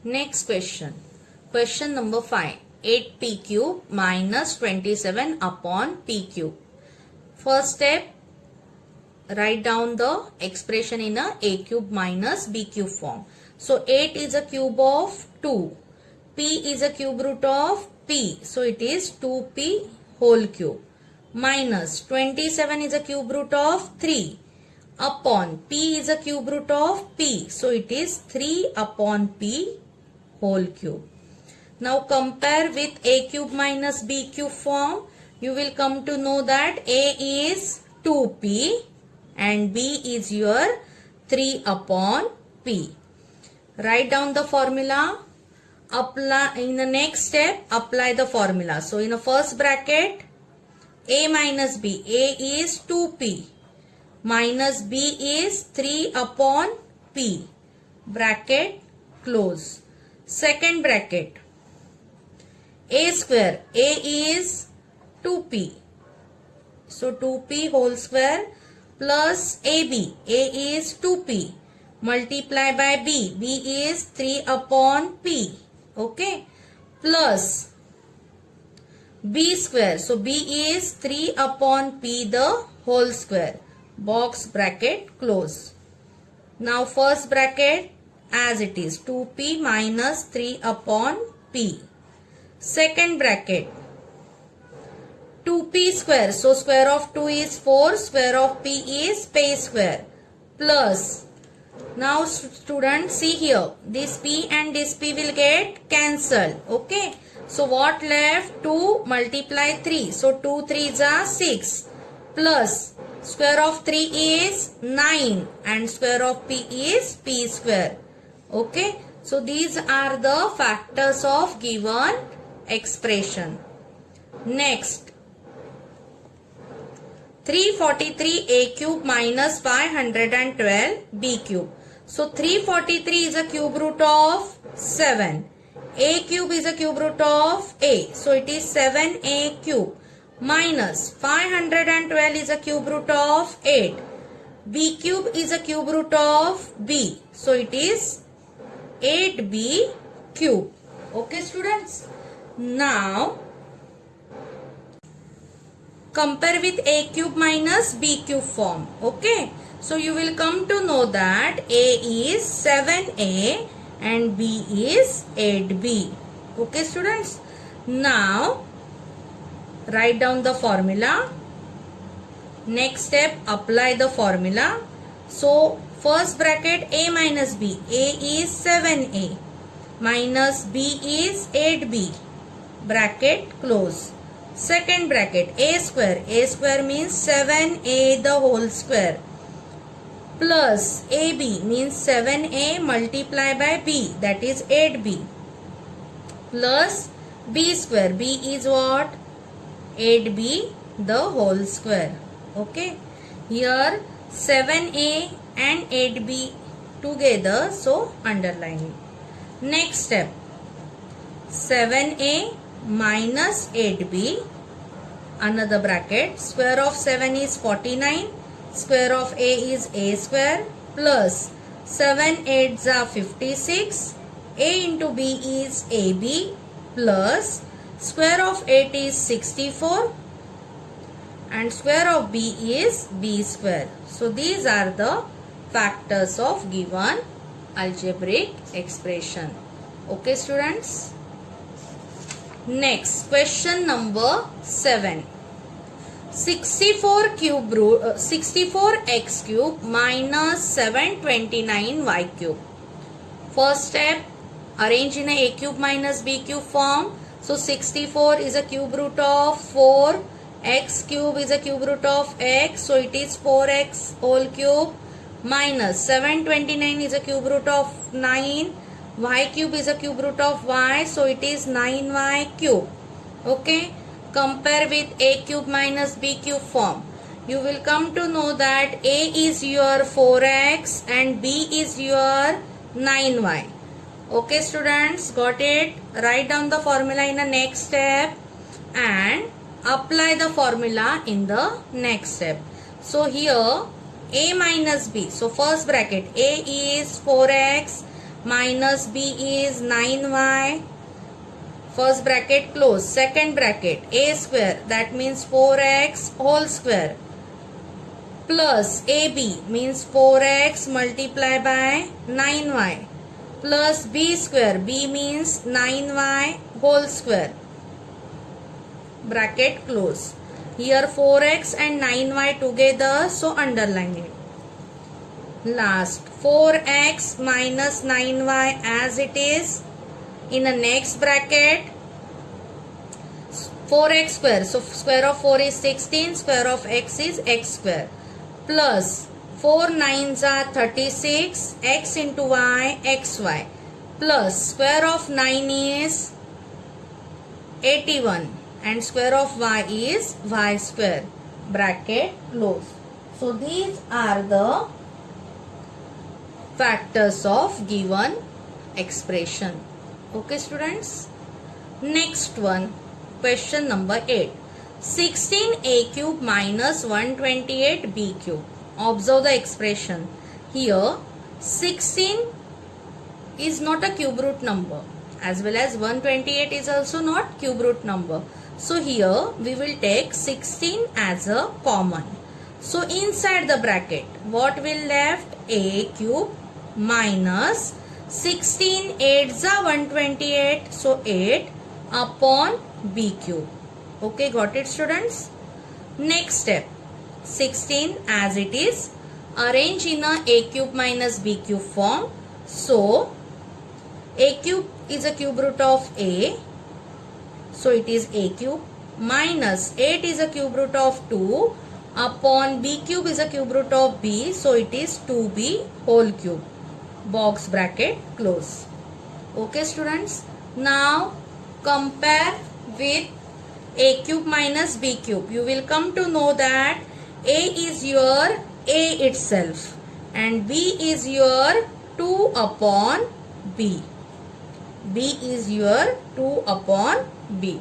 Next question. Question number 5. 8p cube minus 27 upon p cube. First step, write down the expression in a cube minus b cube form. So 8 is a cube of 2. P is a cube root of p. So it is 2p whole cube. Minus 27 is a cube root of 3. Upon p is a cube root of p. So it is 3 upon p whole cube. Now compare with a cube minus b cube form. You will come to know that a is 2p and b is your 3 upon p. Write down the formula. Apply in the next step, apply the formula. So in the first bracket, a minus b. A is 2p minus b is 3 upon p. Bracket close. Second bracket, a square. A is 2p. So 2p whole square plus ab. A is 2p. Multiply by b. B is 3 upon p. Okay. Plus b square. So b is 3 upon p the whole square. Box bracket close. Now first bracket as it is 2p minus 3 upon p. Second bracket 2p square. So square of 2 is 4. Square of p is p square. Plus. Now students see here. This p and this p will get cancelled. Okay. So what left? 2 multiply 3. So 2 3s are 6. Plus square of 3 is 9 and square of p is p square. Okay. So these are the factors of given expression. Next. 343 a cube minus 512 b cube. So 343 is a cube root of 7. A cube is a cube root of a. So it is 7a cube minus 512 is a cube root of 8. B cube is a cube root of b. So it is 8b cube. Okay students. Now compare with a cube minus b cube form. Okay. So you will come to know that a is 7a and b is 8b. Okay students. Now write down the formula. Next step, apply the formula. So first bracket a minus b. A is 7a minus b is 8b. Bracket close. Second bracket a square. A square means 7a the whole square. Plus ab means 7a multiply by b, that is 8b. Plus b square. B is what? 8b the whole square. Okay. Here 7a and 8b together, so underline it. Next step, 7a minus 8b, another bracket. Square of 7 is 49. Square of a is a square plus 7 8s are 56. A into b is ab plus square of 8 is 64 and square of b is b square. So these are the factors of given algebraic expression. Okay students. Next question number 7. 64x cube minus 729y cube. First step, arrange in a cube minus b cube form. So 64 is a cube root of 4. X cube is a cube root of x. So it is 4x whole cube minus 729 is a cube root of 9. Y cube is a cube root of y. So it is 9y cube. Okay. Compare with a cube minus b cube form. You will come to know that a is your 4x and b is your 9y. Okay students, got it? Write down the formula in the next step and apply the formula in the next step. So here a minus b. So first bracket, a is 4x minus b is 9y. First bracket close. Second bracket a square, that means 4x whole square, plus ab means 4x multiply by 9y, plus b square, b means 9y whole square. Bracket close. Here 4x and 9y together, so underline it. Last 4x minus 9y as it is. In the next bracket 4x square, so square of 4 is 16, square of x is x square, plus 4 9s are 36, x into y, xy, plus square of 9 is 81 and square of y is y square. Bracket close. So these are the factors of given expression. Okay students. Next one, question number 8. 16a cube minus 128b cube. Observe the expression. Here 16 is not a cube root number, as well as 128 is also not cube root number. So here we will take 16 as a common. So inside the bracket what will left? A cube minus 16 8s are 128, so 8 upon b cube. Okay, got it students? Next step, 16 as it is, arrange in a cube minus b cube form. So a cube is a cube root of a, so it is a cube, minus 8 is a cube root of 2 upon b cube is a cube root of b, so it is 2b whole cube. Box bracket close. Okay students, now compare with a cube minus b cube. You will come to know that a is your a itself and b is your 2 upon b. B is your 2 upon b.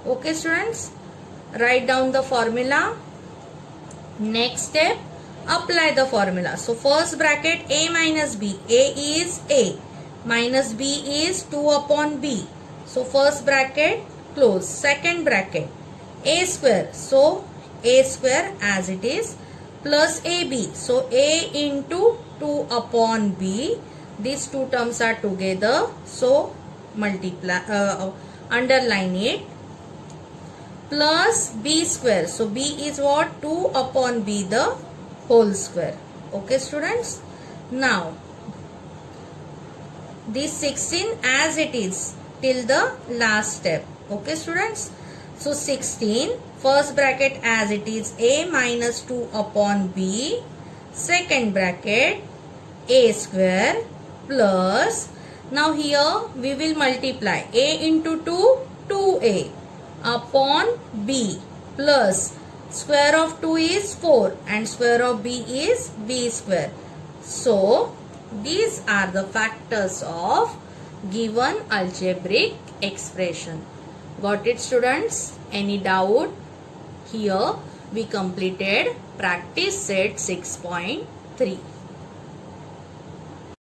Okay students, write down the formula. Next step, apply the formula. So first bracket a minus b. A is a minus b is 2 upon b. So first bracket close. Second bracket a square. So a square as it is, plus ab. So a into 2 upon b. These two terms are together. So multiply, underline it. Plus b square. So b is what? 2 upon b the whole square. Okay students. Now this 16 as it is till the last step. Okay students. So 16, first bracket as it is, a minus 2 upon b. Second bracket a square plus, now here we will multiply a into 2, 2a upon b, plus square of 2 is 4 and square of b is b square. So these are the factors of given algebraic expression. Got it students? Any doubt? Here we completed practice set 6.3.